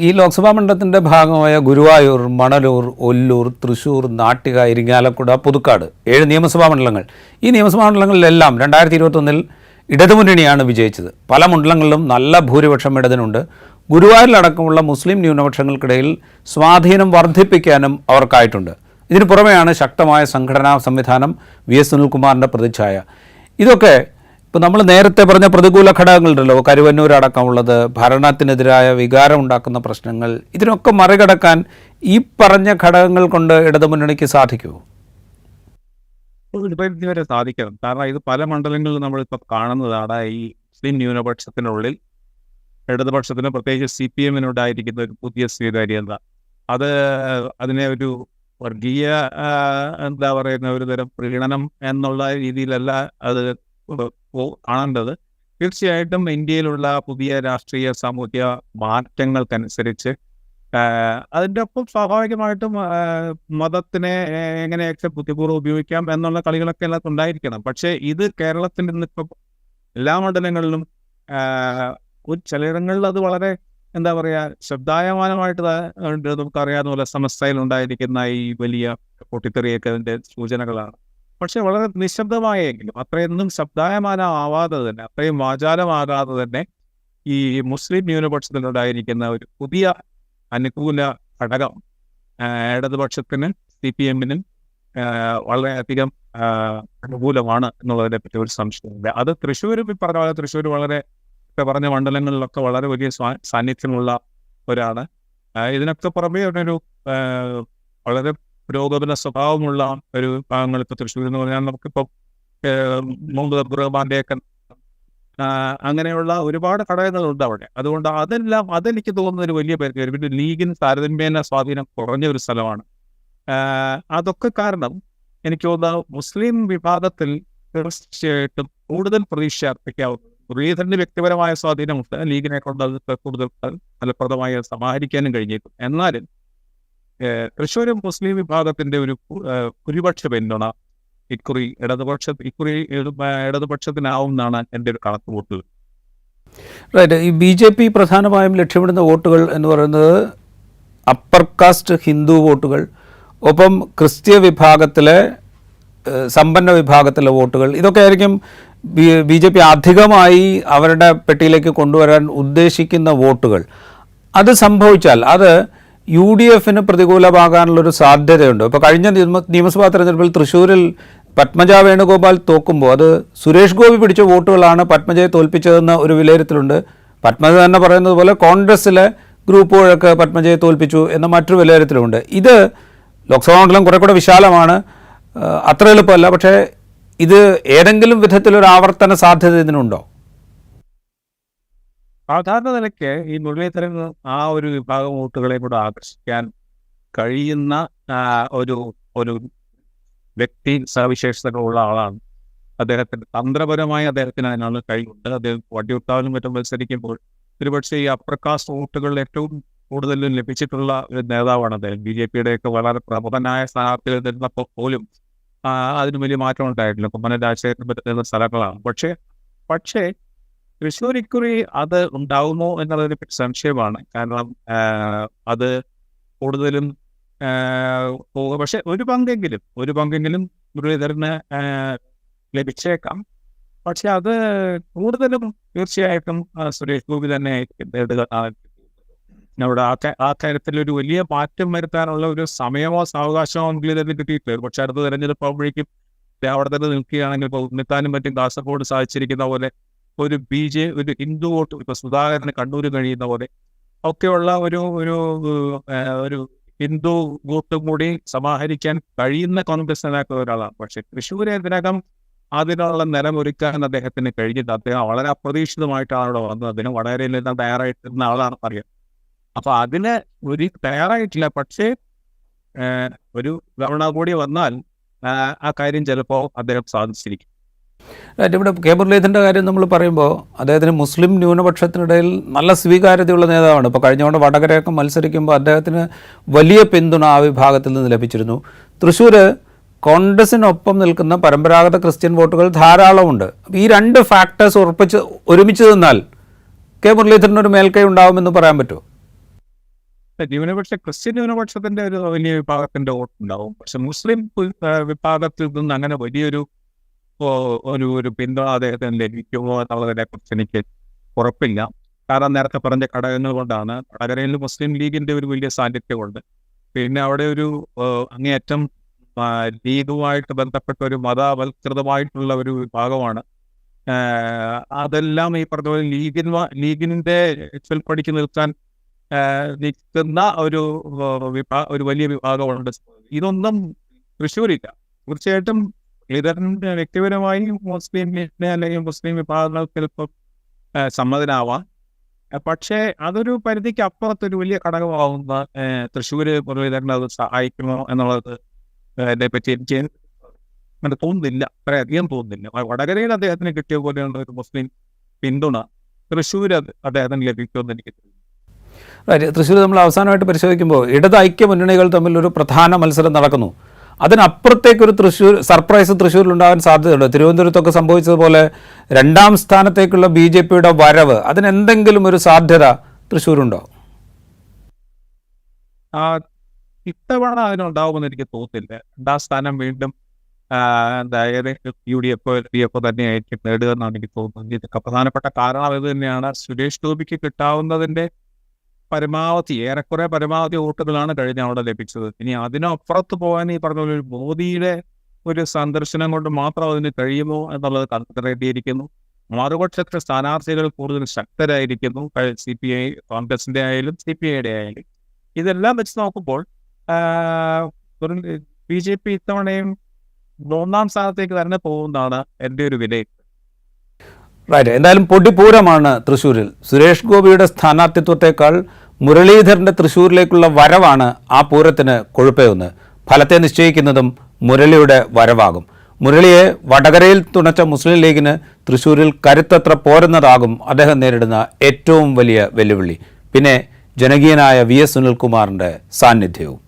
ഈ ലോക്സഭാ മണ്ഡലത്തിൻ്റെ ഭാഗമായ ഗുരുവായൂർ, മണലൂർ, ഒല്ലൂർ, തൃശ്ശൂർ, നാട്ടിക, ഇരിങ്ങാലക്കുട, പുതുക്കാട് 7 നിയമസഭാ മണ്ഡലങ്ങൾ. ഈ നിയമസഭാ മണ്ഡലങ്ങളിലെല്ലാം 2021 ഇടതുമുന്നണിയാണ് വിജയിച്ചത്. പല മണ്ഡലങ്ങളിലും നല്ല ഭൂരിപക്ഷം ഇടതിനുണ്ട്. ഗുരുവായൂരിലടക്കമുള്ള മുസ്ലിം ന്യൂനപക്ഷങ്ങൾക്കിടയിൽ സ്വാധീനം വർദ്ധിപ്പിക്കാനും അവർക്കായിട്ടുണ്ട്. ഇതിനു പുറമെയാണ് ശക്തമായ സംഘടനാ സംവിധാനം, വി എസ് സുനിൽകുമാറിൻ്റെ പ്രതിച്ഛായ. ഇതൊക്കെ ഇപ്പോൾ നമ്മൾ നേരത്തെ പറഞ്ഞ പ്രതികൂല ഘടകങ്ങളുണ്ടല്ലോ, കരുവന്നൂർ അടക്കമുള്ളത്, ഭരണത്തിനെതിരായ വികാരമുണ്ടാക്കുന്ന പ്രശ്നങ്ങൾ, ഇതിനൊക്കെ മറികടക്കാൻ ഈ പറഞ്ഞ ഘടകങ്ങൾ കൊണ്ട് ഇടതുമുന്നണിക്ക് സാധിക്കുമോ? ഒരു പരിധി വരെ സാധിക്കണം. കാരണം ഇത് പല മണ്ഡലങ്ങളിലും നമ്മളിപ്പോൾ കാണുന്നതാണ്. ഈ മുസ്ലിം ന്യൂനപക്ഷത്തിനുള്ളിൽ ഇടതുപക്ഷത്തിന്, പ്രത്യേകിച്ച് CPM-നുണ്ടായിരിക്കുന്ന ഒരു പുതിയ സ്വീകാര്യത, അത് അതിനെ ഒരു വർഗീയ എന്താ പറയുന്ന ഒരു തരം പ്രീണനം എന്നുള്ള രീതിയിലല്ല അത് കാണേണ്ടത്. തീർച്ചയായിട്ടും ഇന്ത്യയിലുള്ള പുതിയ രാഷ്ട്രീയ സാമൂഹ്യ മാറ്റങ്ങൾക്കനുസരിച്ച് അതിൻ്റെ ഒപ്പം സ്വാഭാവികമായിട്ടും മതത്തിനെ എങ്ങനെയൊക്കെ ബുദ്ധിപൂർവ്വം ഉപയോഗിക്കാം എന്നുള്ള കളികളൊക്കെ എല്ലാം ഉണ്ടായിരിക്കണം. പക്ഷേ ഇത് കേരളത്തിൽ നിന്നിപ്പോൾ എല്ലാ മണ്ഡലങ്ങളിലും ചിലയിടങ്ങളിൽ അത് വളരെ എന്താ പറയുക ശ്രദ്ധായമാനമായിട്ട് നമുക്കറിയാവുന്ന പോലെ സമസ്തയിൽ ഉണ്ടായിരിക്കുന്ന ഈ വലിയ പൊട്ടിത്തെറിയൊക്കെ അതിൻ്റെ സൂചനകളാണ്. പക്ഷെ വളരെ നിശബ്ദമായെങ്കിലും അത്രയൊന്നും ശബ്ദായമാനമാവാതെ തന്നെ, അത്രയും വാചാലമാകാതെ തന്നെ ഈ മുസ്ലിം ന്യൂനപക്ഷത്തിനുണ്ടായിരിക്കുന്ന ഒരു പുതിയ അനുകൂല ഘടകം ഇടതുപക്ഷത്തിന്, CPM-നും വളരെയധികം അനുകൂലമാണ് എന്നുള്ളതിനെ പറ്റി ഒരു സംശയമില്ല. അത് തൃശ്ശൂരും പറഞ്ഞ പോലെ തൃശ്ശൂർ വളരെ പറഞ്ഞ മണ്ഡലങ്ങളിലൊക്കെ വളരെ വലിയ സാന്നിധ്യമുള്ള ഒരാണ്. ഇതിനൊക്കെ പുറമേ ഒരു വളരെ പുരോഗമന സ്വഭാവമുള്ള ഒരു ഭാഗങ്ങൾ ഇപ്പോൾ തൃശ്ശൂർ എന്ന് പറഞ്ഞാൽ നമുക്കിപ്പോൾ മുഹമ്മദ് റഹ്മാൻ്റെയൊക്കെ അങ്ങനെയുള്ള ഒരുപാട് ഘടകങ്ങളുണ്ട് അവിടെ. അതുകൊണ്ട് അതെനിക്ക് തോന്നുന്ന ഒരു വലിയ പേർക്ക് വരും. പിന്നെ ലീഗിന് താരതമ്യേന സ്വാധീനം കുറഞ്ഞ ഒരു സ്ഥലമാണ്. അതൊക്കെ കാരണം എനിക്ക് തോന്നുന്ന മുസ്ലിം വിഭാഗത്തിൽ തീർച്ചയായിട്ടും കൂടുതൽ പ്രതീക്ഷ അർപ്പിക്കാവുന്നത്. മുരളീധരന് വ്യക്തിപരമായ സ്വാധീനമുണ്ട്, ലീഗിനെ കൊണ്ട് അത് കൂടുതൽ ഫലപ്രദമായി സമാഹരിക്കാനും കഴിഞ്ഞേക്കും. എന്നാലും തൃശ്ശൂരും മുസ്ലിം വിഭാഗത്തിന്റെ ഒരു ഭൂരിപക്ഷ പിന്തുണ ഇക്കുറി ഇടതുപക്ഷത്തിനാവും എന്നാണ് എൻ്റെ ഒരു കണക്കുകൂട്ടൽ. റൈറ്റ്. ഈ BJP പ്രധാനമായും ലക്ഷ്യമിടുന്ന വോട്ടുകൾ എന്ന് പറയുന്നത് അപ്പർ കാസ്റ്റ് ഹിന്ദു വോട്ടുകൾ, ഒപ്പം ക്രിസ്ത്യ വിഭാഗത്തിലെ സമ്പന്ന വിഭാഗത്തിലെ വോട്ടുകൾ, ഇതൊക്കെ ആയിരിക്കും BJP അധികമായി അവരുടെ പെട്ടിയിലേക്ക് കൊണ്ടുവരാൻ ഉദ്ദേശിക്കുന്ന വോട്ടുകൾ. അത് സംഭവിച്ചാൽ അത് UDF-ന് പ്രതികൂലമാകാനുള്ളൊരു സാധ്യതയുണ്ട്. ഇപ്പോൾ കഴിഞ്ഞ നിയമസഭാ തെരഞ്ഞെടുപ്പിൽ തൃശ്ശൂരിൽ പത്മജ വേണുഗോപാൽ തോക്കുമ്പോൾ അത് സുരേഷ് ഗോപി പിടിച്ച വോട്ടുകളാണ് പത്മജയെ തോൽപ്പിച്ചതെന്ന് ഒരു വിലയിരുത്തലുണ്ട്. പത്മജ തന്നെ പറയുന്നത് പോലെ കോൺഗ്രസ്സിലെ ഗ്രൂപ്പുകളൊക്കെ പത്മജയെ തോൽപ്പിച്ചു എന്ന മറ്റൊരു വിലയിരുത്തലുണ്ട്. ഇത് ലോക്സഭാ മണ്ഡലം കുറെ കൂടെ വിശാലമാണ്, അത്ര എളുപ്പമല്ല. പക്ഷേ ഇത് ഏതെങ്കിലും വിധത്തിലൊരു ആവർത്തന സാധ്യത ഇതിനുണ്ടോ? സാധാരണ നിലയ്ക്ക് ഈ മുരളീധരൻ ആ ഒരു വിഭാഗം വോട്ടുകളെ കൂടെ ആകർഷിക്കാൻ കഴിയുന്ന ഒരു വ്യക്തി സവിശേഷതകളുള്ള ആളാണ്. അദ്ദേഹത്തിന് തന്ത്രപരമായി അതിനുള്ള കഴിവുണ്ട്. അദ്ദേഹം വട്ടിയൂർക്കാവിലും മറ്റും മത്സരിക്കുമ്പോൾ ഒരുപക്ഷെ ഈ അപ്പർ കാസ്റ്റ് വോട്ടുകൾ ഏറ്റവും കൂടുതലും ലഭിച്ചിട്ടുള്ള ഒരു നേതാവാണ് അദ്ദേഹം. BJP-യുടെയൊക്കെ വളരെ പ്രമുഖനായ സ്ഥാനാർത്ഥികൾ നിന്നപ്പോൾ പോലും അതിന് വലിയ മാറ്റം ഉണ്ടായിട്ടില്ല. കുമ്മനം രാജശേഖരൻ പറ്റുന്ന സ്ഥലങ്ങളാണ്. പക്ഷേ തൃശ്ശൂർ ഇക്കുറി അത് ഉണ്ടാവുമോ എന്നുള്ളതിനെ പറ്റി സംശയമാണ്. കാരണം അത് കൂടുതലും പക്ഷെ ഒരു പങ്കെങ്കിലും മുരളീധരന് ലഭിച്ചേക്കാം. പക്ഷെ അത് കൂടുതലും തീർച്ചയായിട്ടും സുരേഷ് ഗോപി തന്നെ അവിടെ ആ കാര്യത്തിൽ ഒരു വലിയ മാറ്റം വരുത്താനുള്ള ഒരു സമയമോ സാവകാശമോ മുരളീധരന് കിട്ടിയിട്ടില്ല. പക്ഷെ അടുത്ത തെരഞ്ഞെടുപ്പ് ആകുമ്പോഴേക്കും അവിടെ തന്നെ നിൽക്കുകയാണെങ്കിൽ ഇപ്പോൾ ഉണ്ണിത്താനും മറ്റും കാസർഗോഡ് സാധിച്ചിരിക്കുന്ന പോലെ ഒരു ഹിന്ദു വോട്ട്, ഇപ്പൊ സുധാകരന് കണ്ണൂർ കഴിയുന്ന പോലെ ഒക്കെയുള്ള ഒരു ഹിന്ദു വോട്ടും കൂടി സമാഹരിക്കാൻ കഴിയുന്ന കോൺഗ്രസ് നേതാക്കൾ ഒരാളാണ്. പക്ഷെ തൃശ്ശൂർ ഇതിനകം അതിനുള്ള നിലമൊരുക്കാൻ അദ്ദേഹത്തിന് കഴിഞ്ഞിട്ട് അദ്ദേഹം വളരെ അപ്രതീക്ഷിതമായിട്ടാണ് അവിടെ വന്നത്. അതിന് വളരെ തയ്യാറായിട്ടിരുന്ന ആളാണ് പറയാം. അപ്പൊ അതിന് ഒരു തയ്യാറായിട്ടില്ല. പക്ഷേ ഒരു തവണ കൂടി വന്നാൽ ആ കാര്യം ചിലപ്പോൾ അദ്ദേഹം സാധിച്ചിരിക്കും. ഇവിടെ കെ മുരളീധരൻ്റെ കാര്യം നമ്മൾ പറയുമ്പോൾ അദ്ദേഹത്തിന് മുസ്ലിം ന്യൂനപക്ഷത്തിനിടയിൽ നല്ല സ്വീകാര്യതയുള്ള നേതാവാണ്. ഇപ്പോൾ കഴിഞ്ഞ വടകരയൊക്കെ മത്സരിക്കുമ്പോൾ അദ്ദേഹത്തിന് വലിയ പിന്തുണ ആ വിഭാഗത്തിൽ നിന്ന് ലഭിച്ചിരുന്നു. തൃശ്ശൂർ കോൺഗ്രസിനൊപ്പം നിൽക്കുന്ന പരമ്പരാഗത ക്രിസ്ത്യൻ വോട്ടുകൾ ധാരാളമുണ്ട്. ഈ രണ്ട് ഫാക്ടേഴ്സ് ഒരുമിച്ച് നിന്നാൽ കെ മുരളീധരനൊരു മേൽക്കൈ ഉണ്ടാവുമെന്ന് പറയാൻ പറ്റുമോ? ന്യൂനപക്ഷ ക്രിസ്ത്യൻ ന്യൂനപക്ഷത്തിന്റെ ഒരു വലിയ വിഭാഗത്തിന്റെ വോട്ടുണ്ടാവും. പക്ഷെ മുസ്ലിം വിഭാഗത്തിൽ നിന്ന് അങ്ങനെ വലിയൊരു ഒരു പിന്തുണ അദ്ദേഹത്തിന് ലഭിക്കുമോ എന്നുള്ളതിനെ കുറിച്ച് എനിക്ക് ഉറപ്പില്ല. കാരണം നേരത്തെ പറഞ്ഞ ഘടകങ്ങൾ കൊണ്ടാണ്. വടകരയിൽ മുസ്ലിം ലീഗിന്റെ ഒരു വലിയ സാന്നിധ്യമുണ്ട്. പിന്നെ അവിടെ ഒരു അങ്ങേയറ്റം ലീഗുമായിട്ട് ബന്ധപ്പെട്ട ഒരു മതവൽകൃതമായിട്ടുള്ള ഒരു വിഭാഗമാണ്. അതെല്ലാം ഈ പറഞ്ഞ പോലെ ലീഗിന്റെ പിടിച്ചു നിൽക്കാൻ നിൽക്കുന്ന ഒരു വലിയ വിഭാഗമുണ്ട്. ഇതൊന്നും തൃശ്ശൂരില്ല. തീർച്ചയായിട്ടും ലീഡറിന്റെ വ്യക്തിപരമായി മുസ്ലിമിനെ അല്ലെങ്കിൽ മുസ്ലിം വിഭാഗങ്ങൾക്ക് ചിലപ്പോൾ സമ്മതനാവാം. പക്ഷേ അതൊരു പരിധിക്ക് അപ്പുറത്തൊരു വലിയ ഘടകമാവുന്ന തൃശ്ശൂര് മുരളീധരൻ അത് സഹായിക്കുമോ എന്നുള്ളത് പറ്റി എനിക്ക് അങ്ങനെ തോന്നുന്നില്ല, അത്രയധികം തോന്നുന്നില്ല. വടകരയിൽ അദ്ദേഹത്തിന് കിട്ടിയ പോലെയുള്ള ഒരു മുസ്ലിം പിന്തുണ തൃശ്ശൂർ അദ്ദേഹത്തിന് ലഭിക്കുമെന്ന് എനിക്ക് തോന്നുന്നു. തൃശ്ശൂർ നമ്മൾ അവസാനമായിട്ട് പരിശോധിക്കുമ്പോൾ ഇടത് ഐക്യ മുന്നണികൾ തമ്മിൽ ഒരു പ്രധാന മത്സരം നടക്കുന്നു. അതിനപ്പുറത്തേക്കൊരു സർപ്രൈസ് തൃശ്ശൂരിലുണ്ടാകാൻ സാധ്യതയുണ്ട്. തിരുവനന്തപുരത്തൊക്കെ സംഭവിച്ചതുപോലെ 2ാം സ്ഥാനത്തേക്കുള്ള BJPയുടെ വരവ്, അതിനെന്തെങ്കിലും ഒരു സാധ്യത തൃശ്ശൂരുണ്ടോ? ഇത്തവണ അതിനുണ്ടാവുമെന്ന് എനിക്ക് തോന്നുന്നില്ല. 2ാം സ്ഥാനം വീണ്ടും UDF തന്നെയായിരിക്കും നേടുക എന്നാണ് എനിക്ക് തോന്നുന്നത്. ഇതൊക്കെ പ്രധാനപ്പെട്ട കാരണം ഇത് തന്നെയാണ്. സുരേഷ് ഗോപിക്ക് കിട്ടാവുന്നതിന്റെ ഏറെക്കുറെ പരമാവധി വോട്ടുകളാണ് കഴിഞ്ഞ അവിടെ ലഭിച്ചത്. ഇനി അതിനപ്പുറത്ത് പോകാൻ ഈ പറഞ്ഞ ഒരു മോദിയുടെ ഒരു സന്ദർശനം കൊണ്ട് മാത്രം അതിന് കഴിയുമോ എന്നുള്ളത് കണ്ടെത്തേണ്ടിയിരിക്കുന്നു. മറുപക്ഷത്തെ സ്ഥാനാർത്ഥികൾ കൂടുതൽ ശക്തരായിരിക്കുന്നു. CPI, കോൺഗ്രസിന്റെ ആയാലും CPIയുടെ ആയാലും. ഇതെല്ലാം വെച്ച് നോക്കുമ്പോൾ BJP ഇത്തവണയും 3ാം സ്ഥാനത്തേക്ക് തന്നെ പോകുന്നതാണ് എൻ്റെ ഒരു വിലയിരുത്തൽ. റൈറ്റ്. എന്തായാലും പൊടിപൂരമാണ് തൃശ്ശൂരിൽ. സുരേഷ് ഗോപിയുടെ സ്ഥാനാർത്ഥിത്വത്തെക്കാൾ മുരളീധരൻ്റെ തൃശ്ശൂരിലേക്കുള്ള വരവാണ് ആ പൂരത്തിന് കൊഴുപ്പേറുന്നത്. ഫലത്തെ നിശ്ചയിക്കുന്നതും മുരളിയുടെ വരവാകും. മുരളിയെ വടകരയിൽ തുണച്ച മുസ്ലിം ലീഗിന് തൃശ്ശൂരിൽ കരുത്തത്ര പോരുന്നതാകും അദ്ദേഹം നേരിടുന്ന ഏറ്റവും വലിയ വെല്ലുവിളി. പിന്നെ ജനകീയനായ VS സുനിൽകുമാറിൻ്റെ സാന്നിധ്യവും.